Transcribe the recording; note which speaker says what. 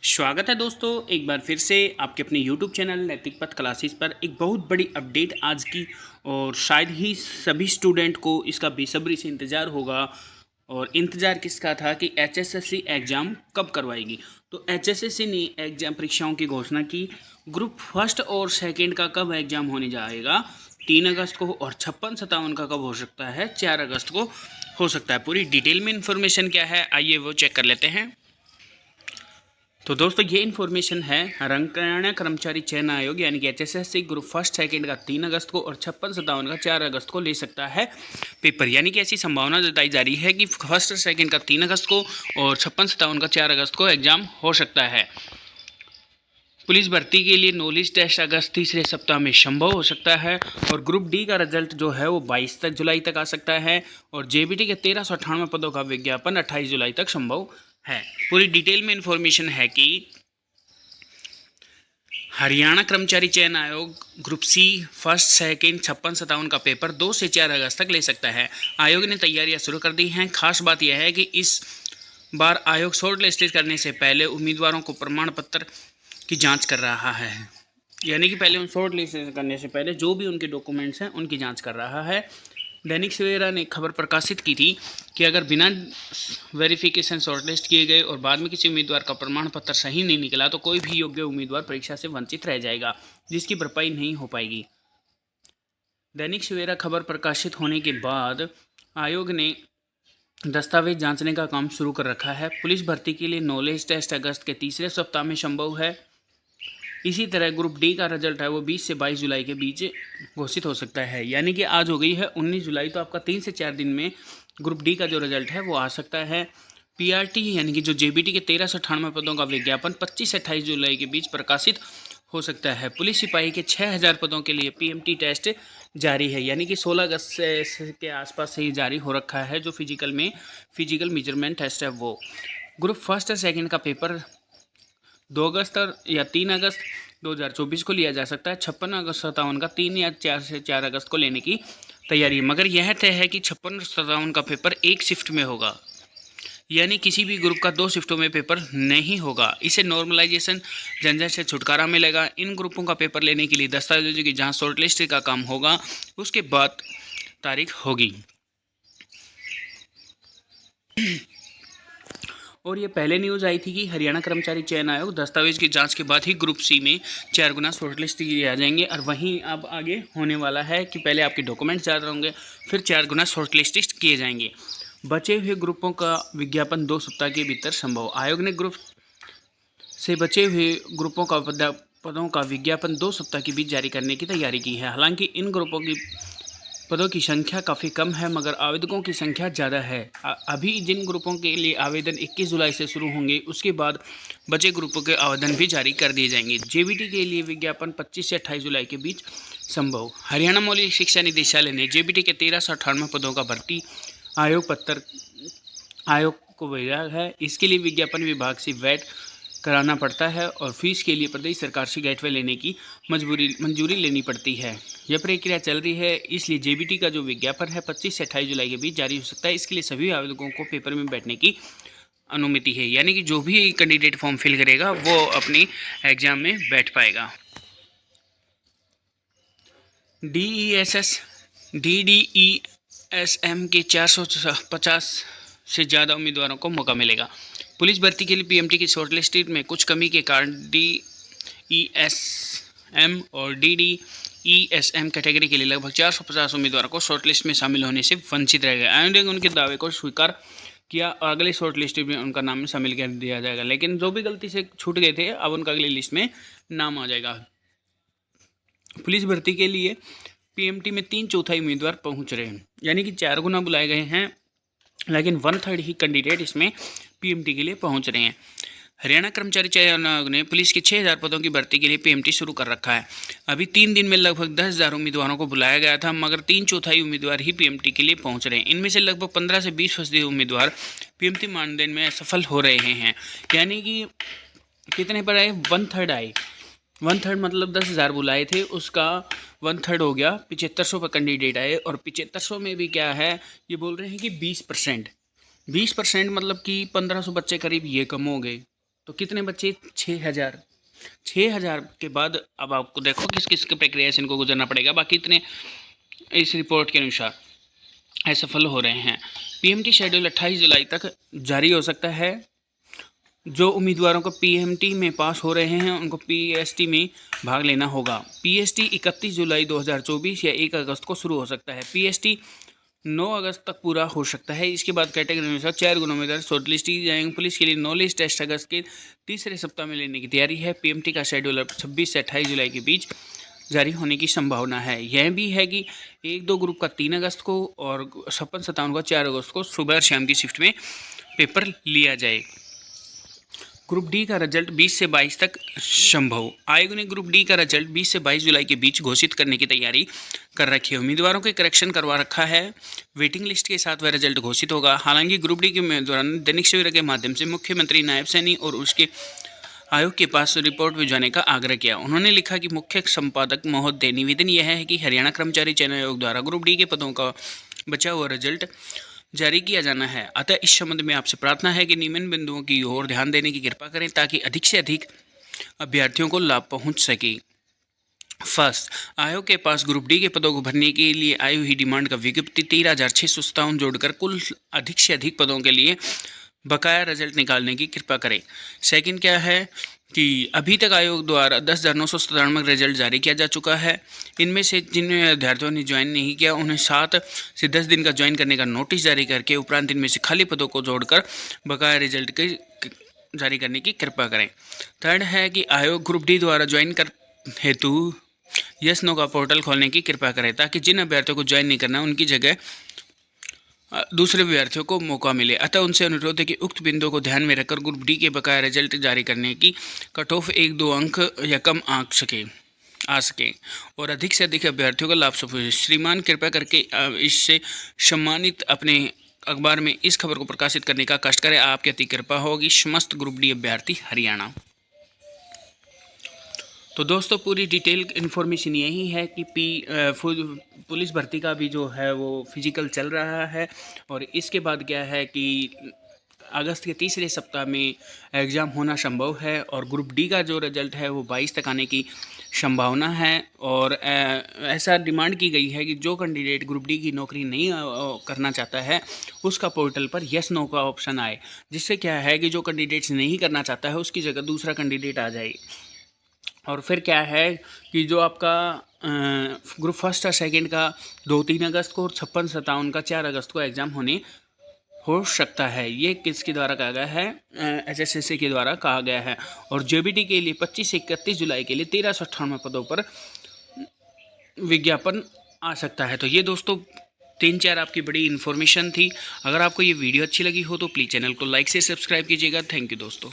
Speaker 1: स्वागत है दोस्तों, एक बार फिर से आपके अपने YouTube चैनल नैतिक पथ क्लासेस पर एक बहुत बड़ी अपडेट आज की। और शायद ही सभी स्टूडेंट को इसका बेसब्री से इंतज़ार होगा। और इंतज़ार किसका था कि HSSC एग्ज़ाम कब करवाएगी। तो HSSC ने एग्ज़ाम परीक्षाओं की घोषणा की। ग्रुप फर्स्ट और सेकंड का कब एग्ज़ाम होने जाएगा, 3 अगस्त को, और 56-57 का कब हो सकता है, 4 अगस्त को हो सकता है। पूरी डिटेल में इन्फॉर्मेशन क्या है, आइए वो चेक कर लेते हैं। तो दोस्तों ये इन्फॉर्मेशन है हरियाणा कर्मचारी चयन आयोग यानी कि HSSC ग्रुप फर्स्ट सेकंड का 3 अगस्त को और 56-57 का 4 अगस्त को ले सकता है पेपर। यानी कि ऐसी संभावना जताई जा रही है कि फर्स्ट और सेकंड का 3 अगस्त को और 56-57 का 4 अगस्त को एग्जाम हो सकता है। पुलिस भर्ती के लिए नॉलेज टेस्ट अगस्त तीसरे सप्ताह में संभव हो सकता है। और ग्रुप डी का रिजल्ट जो है वो 22 जुलाई तक आ सकता है। और JBT के 1398 पदों का विज्ञापन 28 जुलाई तक संभव है। पूरी डिटेल में इंफॉर्मेशन है कि हरियाणा कर्मचारी चयन आयोग ग्रुप सी फर्स्ट सेकंड 56-57 का पेपर 2 से 4 अगस्त तक ले सकता है। आयोग ने तैयारियां शुरू कर दी हैं। खास बात यह है कि इस बार आयोग शॉर्ट लिस्टेड करने से पहले उम्मीदवारों को प्रमाण पत्र की जांच कर रहा है। यानी कि पहले उन शॉर्ट लिस्ट करने से पहले जो भी उनके डॉक्यूमेंट्स हैं उनकी जांच कर रहा है। दैनिक सवेरा ने खबर प्रकाशित की थी कि अगर बिना वेरिफिकेशन शॉर्टलिस्ट किए गए और बाद में किसी उम्मीदवार का प्रमाण पत्र सही नहीं निकला तो कोई भी योग्य उम्मीदवार परीक्षा से वंचित रह जाएगा, जिसकी भरपाई नहीं हो पाएगी। दैनिक सवेरा खबर प्रकाशित होने के बाद आयोग ने दस्तावेज जांचने का काम शुरू कर रखा है। पुलिस भर्ती के लिए नॉलेज टेस्ट अगस्त के तीसरे सप्ताह में संभव है। इसी तरह ग्रुप डी का रिजल्ट है वो 20 से 22 जुलाई के बीच घोषित हो सकता है। यानी कि आज हो गई है 19 जुलाई, तो आपका 3 से 4 दिन में ग्रुप डी का जो रिजल्ट है वो आ सकता है। PRT यानी कि जो JBT के 1398 पदों का विज्ञापन 25 से 28 जुलाई के बीच प्रकाशित हो सकता है। पुलिस सिपाही के 6000 पदों के लिए PMT टेस्ट जारी है। यानी कि 16 अगस्त से के आसपास से ही जारी हो रखा है। जो फिजिकल मेजरमेंट टेस्ट है वो ग्रुप फर्स्ट और सेकंड का पेपर 2 अगस्त या 3 अगस्त 2024 को लिया जा सकता है। 56-57 का 3 या 4 से 4 अगस्त को लेने की तैयारी है। मगर यह तय है कि 56-57 का पेपर एक शिफ्ट में होगा, यानी किसी भी ग्रुप का 2 शिफ्टों में पेपर नहीं होगा। इसे नॉर्मलाइजेशन झंझट से छुटकारा मिलेगा। इन ग्रुपों का पेपर लेने के लिए दस्तावेजों की जांच शॉर्टलिस्ट का काम होगा, उसके बाद तारीख होगी। और ये पहले न्यूज़ आई थी कि हरियाणा कर्मचारी चयन आयोग दस्तावेज की जांच के बाद ही ग्रुप सी में 4 गुना शॉर्टलिस्ट किए आ जाएंगे। और वहीं अब आगे होने वाला है कि पहले आपके डॉक्यूमेंट्स ज़्यादा होंगे, फिर 4 गुना शॉर्टलिस्ट किए जाएंगे। बचे हुए ग्रुपों का विज्ञापन 2 सप्ताह के भीतर संभव। आयोग ने ग्रुप से बचे हुए ग्रुपों का पदों का विज्ञापन 2 सप्ताह के बीच जारी करने की तैयारी की है। हालांकि इन ग्रुपों की पदों की संख्या काफ़ी कम है, मगर आवेदकों की संख्या ज़्यादा है। अभी जिन ग्रुपों के लिए आवेदन 21 जुलाई से शुरू होंगे, उसके बाद बचे ग्रुपों के आवेदन भी जारी कर दिए जाएंगे। JBT के लिए विज्ञापन 25 से 28 जुलाई के बीच संभव। हरियाणा मौलिक शिक्षा निदेशालय ने JBT के 1398 पदों का भर्ती आयोग को भेजा है। इसके लिए विज्ञापन विभाग से वैट कराना पड़ता है और फीस के लिए प्रदेश सरकार से गेटवे लेने की मंजूरी लेनी पड़ती है। यह प्रक्रिया चल रही है, इसलिए JBT का जो विज्ञापन है 25 से 28 जुलाई के बीच जारी हो सकता है। इसके लिए सभी आवेदकों को पेपर में बैठने की अनुमति है। यानी कि जो भी कैंडिडेट फॉर्म फिल करेगा वो अपनी एग्जाम में बैठ पाएगा। DDESM के 450 से ज़्यादा उम्मीदवारों को मौका मिलेगा। पुलिस भर्ती के लिए PMT की शॉर्टलिस्टेड में कुछ कमी के कारण DESM और DDESM कैटेगरी के लिए लगभग 450 उम्मीदवारों को शॉर्टलिस्ट में शामिल होने से वंचित रह गए। आयोग ने उनके दावे को स्वीकार किया और अगले शॉर्टलिस्ट में उनका नाम शामिल कर दिया जाएगा। लेकिन जो भी गलती से छूट गए थे, अब उनका अगली लिस्ट में नाम आ जाएगा। पुलिस भर्ती के लिए PMT में 3/4 उम्मीदवार पहुंच रहे हैं, यानी कि 4 गुना बुलाए गए हैं, लेकिन 1/3 ही कैंडिडेट इसमें PMT के लिए पहुंच रहे हैं। हरियाणा कर्मचारी चयन आयोग ने पुलिस के 6000 पदों की भर्ती के लिए PMT शुरू कर रखा है। अभी 3 दिन में लगभग 10,000 उम्मीदवारों को बुलाया गया था, मगर 3/4 उम्मीदवार ही PMT के लिए पहुंच रहे हैं। इनमें से लगभग 15 से 20% उम्मीदवार PMT मानदंड में असफल हो रहे हैं। यानी कि कितने पर आए, 1/3 आए। 1/3 मतलब 10,000 बुलाए थे, उसका 1/3 हो गया, 7500 पर कैंडिडेट आए। और 7500 में भी क्या है, ये बोल रहे हैं कि 20% मतलब कि 1500 बच्चे करीब ये कम हो गए। तो कितने बच्चे? 6000। 6000 के बाद अब आपको देखो किस किस प्रक्रिया से इनको गुजरना पड़ेगा। बाकी इतने इस रिपोर्ट के अनुसार असफल हो रहे हैं। पीएमटी शेड्यूल 28 जुलाई तक जारी हो सकता है। जो उम्मीदवारों को पीएमटी में पास हो रहे हैं उनको पीएसटी में भाग लेना होगा। पीएसटी 31 जुलाई 2024 या 1 अगस्त को शुरू हो सकता है। पीएसटी 9 अगस्त तक पूरा हो सकता है। इसके बाद कैटेगरी अनुसार 4 गुना उम्मीदवार शॉर्टलिस्ट की जाएंगे। पुलिस के लिए नॉलेज टेस्ट अगस्त के तीसरे सप्ताह में लेने की तैयारी है। पीएमटी का शेड्यूल 26 से 28 जुलाई के बीच जारी होने की संभावना है। यह भी है कि 1-2 ग्रुप का 3 अगस्त को और 56-57 का 4 अगस्त को सुबह और शाम की शिफ्ट में पेपर लिया जाए। ग्रुप डी का रिजल्ट 20 से 22 तक संभव। आयोग ने ग्रुप डी का रिजल्ट 20 से 22 जुलाई के बीच घोषित करने की तैयारी कर रखी है। उम्मीदवारों के करेक्शन करवा रखा है। वेटिंग लिस्ट के साथ वह रिजल्ट घोषित होगा। हालांकि ग्रुप डी के उम्मीदवारों ने दैनिक सवेरा के माध्यम से मुख्यमंत्री, नायब सैनी और उसके आयोग के पास रिपोर्ट भिजवाने का आग्रह किया। उन्होंने लिखा कि मुख्य संपादक महोदय, निवेदन यह है कि हरियाणा कर्मचारी चयन आयोग द्वारा ग्रुप डी के पदों का बचा हुआ रिजल्ट जारी किया जाना है। अतः इस संबंध में आपसे प्रार्थना है कि निम्न बिंदुओं की ओर ध्यान देने की कृपा करें ताकि अधिक से अधिक अभ्यर्थियों को लाभ पहुंच सके। फर्स्ट, आयोग के पास ग्रुप डी के पदों को भरने के लिए आई हुई डिमांड का विज्ञप्ति 13,657 जोड़कर कुल अधिक से अधिक पदों के लिए बकाया रिजल्ट निकालने की कृपा करें। सेकंड क्या है कि अभी तक आयोग द्वारा 10,997 रिजल्ट जारी किया जा चुका है। इनमें से जिन अभ्यर्थियों ने ज्वाइन नहीं किया उन्हें 7 से 10 दिन का ज्वाइन करने का नोटिस जारी करके उपरांत इनमें से खाली पदों को जोड़कर बकाया रिजल्ट के जारी करने की कृपा करें। थर्ड है कि आयोग ग्रुप डी द्वारा ज्वाइन कर हेतु यस नो का पोर्टल खोलने की कृपा करें ताकि जिन अभ्यर्थियों को ज्वाइन नहीं करना उनकी जगह दूसरे विद्यार्थियों को मौका मिले। अतः उनसे अनुरोध है कि उक्त बिंदुओं को ध्यान में रखकर ग्रुप डी के बकाया रिजल्ट जारी करने की कट ऑफ 1-2 अंक या कम आ सके और अधिक से अधिक अभ्यर्थियों का लाभ पहुंचे। श्रीमान कृपया करके इससे सम्मानित अपने अखबार में इस खबर को प्रकाशित करने का कष्ट करें। आपकी अति कृपा होगी। समस्त ग्रुप डी अभ्यर्थी हरियाणा। तो दोस्तों पूरी डिटेल इन्फॉर्मेशन यही है कि पुलिस भर्ती का भी जो है वो फिजिकल चल रहा है और इसके बाद क्या है कि अगस्त के तीसरे सप्ताह में एग्ज़ाम होना संभव है और ग्रुप डी का जो रिजल्ट है वो 22 तक आने की संभावना है। और ऐसा डिमांड की गई है कि जो कैंडिडेट ग्रुप डी की नौकरी नहीं करना चाहता है उसका पोर्टल पर यस नो का ऑप्शन आए, जिससे क्या है कि जो कैंडिडेट्स नहीं करना चाहता है उसकी जगह दूसरा कैंडिडेट आ जाए। और फिर क्या है कि जो आपका ग्रुप फर्स्ट और सेकंड का 2-3 अगस्त को और 56-57 का 4 अगस्त को एग्ज़ाम होने हो सकता है। ये किसके द्वारा कहा गया है? HSSC के द्वारा कहा गया है। और JBT के लिए 25 से 31 जुलाई के लिए 1398 पदों पर विज्ञापन आ सकता है। तो ये दोस्तों 3-4 आपकी बड़ी इन्फॉर्मेशन थी। अगर आपको ये वीडियो अच्छी लगी हो तो प्लीज़ चैनल को लाइक से सब्सक्राइब कीजिएगा। थैंक यू दोस्तों।